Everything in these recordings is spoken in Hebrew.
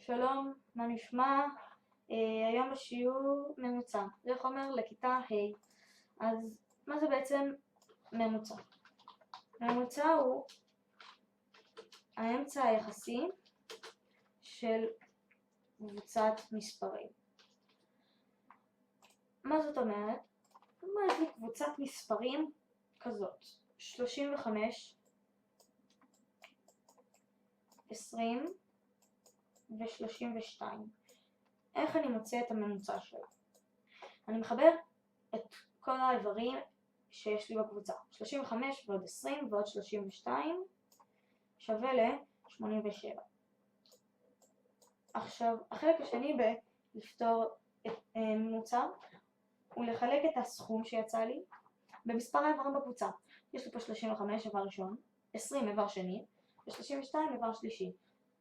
שלום, מה נשמע? היום השיעור ממוצע. זה חומר לכיתה ה'. אז מה זה בעצם ממוצע? ממוצע הוא האמצע היחסי של קבוצת מספרים. מה זאת אומרת? יש לי קבוצת מספרים כזאת: 35, 20 ו-32. איך אני מוצא את הממוצע שלה? אני מחבר את כל האיברים שיש לי בקבוצה. 35 ועוד 20 ועוד 32 שווה ל-87. עכשיו, החלק השני בלפתור את ממוצע הוא לחלק את הסכום שיצא לי במספר האיברים בקבוצה. יש לי פה 35 איבר ראשון, 20 איבר שני ו-32 איבר שלישי.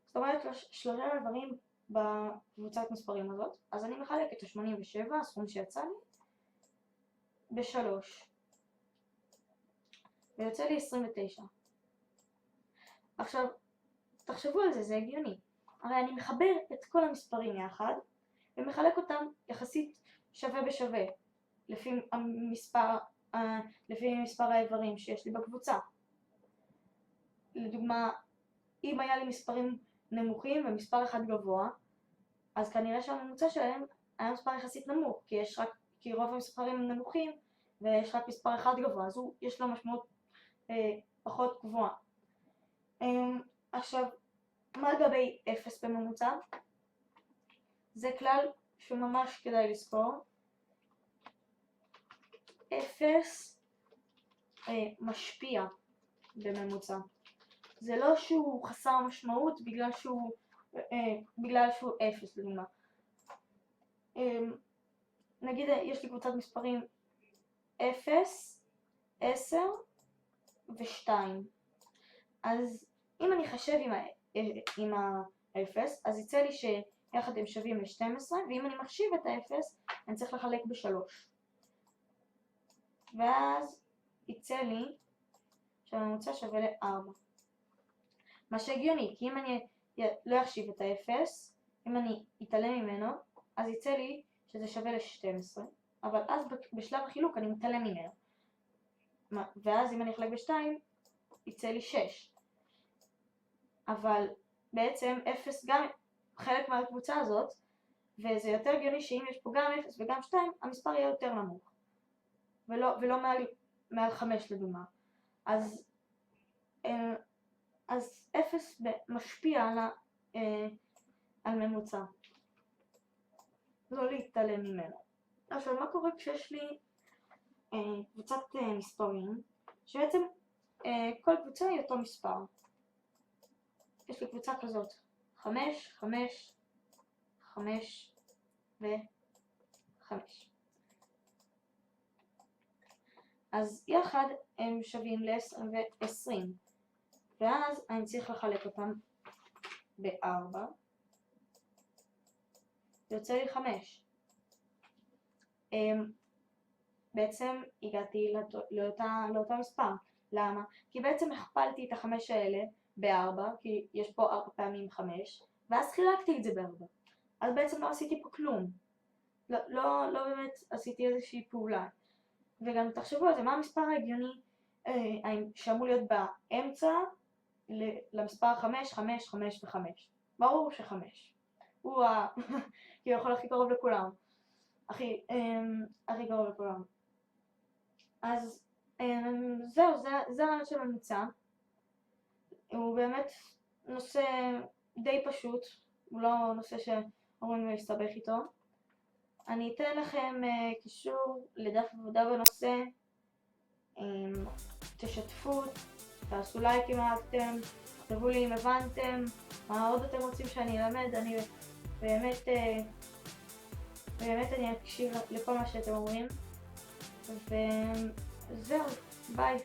זאת אומרת, שלושה איברים בקבוצת מספרים הזאת, אז אני מחלק את ה-87, הסכום שיצא לי, ב-3. ויוצא לי 29. עכשיו, תחשבו על זה, זה הגיוני. הרי אני מחבר את כל המספרים יחד, ומחלק אותם יחסית שווה בשווה, לפי מספר האיברים שיש לי בקבוצה. לדוגמה, אם היה לי מספרים נמוכים ומספר אחד גבוה, אז כנראה שהממוצע שלהם היה מספר יחסית נמוך, כי רוב המספרים נמוכים ויש רק מספר אחד גבוה, אז יש לו משמעות פחות גבוהה. עכשיו, מה לגבי 0 בממוצע? זה כלל שממש כדאי לזכור. 0 משפיע בממוצע. זה לא שהוא חסר משמעות בגלל שהוא 0 לדוגמה. נגיד יש לי קבוצת מספרים 0, 10 ו-2. אז אם אני אחשב עם ה-0, אז יצא לי שיחד הם שווים ל-12, ואם אני מחשיב את ה-0, אני צריך לחלק ב-3. ואז יצא לי שהממוצע שווה ל-4. מה שהגיוני, כי אם אני לא אחשיב את ה-0, אם אני אתעלם ממנו, אז יצא לי שזה שווה ל-12, אבל אז בשלב החילוק אני מתעלם ממנו. ואז אם אני אחלק ב-2, יצא לי 6. אבל בעצם 0 גם חלק מהקבוצה הזאת, וזה יותר הגיוני שאם יש פה גם 0 וגם 2, המספר יהיה יותר נמוך. ולא מעל 5 לדוגמה. אז 0 משפיע על ממוצע. לא להתעלם ממנו. עכשיו, מה קורה כשיש לי קבוצת מספרים, שבעצם כל קבוצה היא אותו מספר. יש לי קבוצה כזאת, 5, 5, 5 ו-5. אז יחד הם שווים ל-10 ו-20. ואז אני צריך לחלק אותם ב-4. יוצא לי 5. בעצם הגעתי לאותה מספר. למה? כי בעצם הכפלתי את ה-5 האלה ב-4, כי יש פה 4 פעמים 5, ואז חילקתי את זה ב-4. אז בעצם לא עשיתי פה כלום. לא באמת עשיתי איזושהי פעולה. וגם תחשבו על זה, מה המספר ההגיוני שאמור להיות באמצע למספר 5, 5, 5 ו-5. ברור ש-5. הוא יכול הכי קרוב לכולם. הכי קרוב לכולם. אז זהו, זה הרעיון של ממוצע. הוא באמת נושא די פשוט. הוא לא נושא שאומרים להסתבך איתו. אני אתן לכם קישור לדף עבודה בנושא. תשתפו, תעשו לייק אם אהבתם, תכתבו לי אם הבנתם, מה עוד אתם רוצים שאני אלמד. אני באמת אני אקשיב לכל מה שאתם אומרים. וזהו, ביי.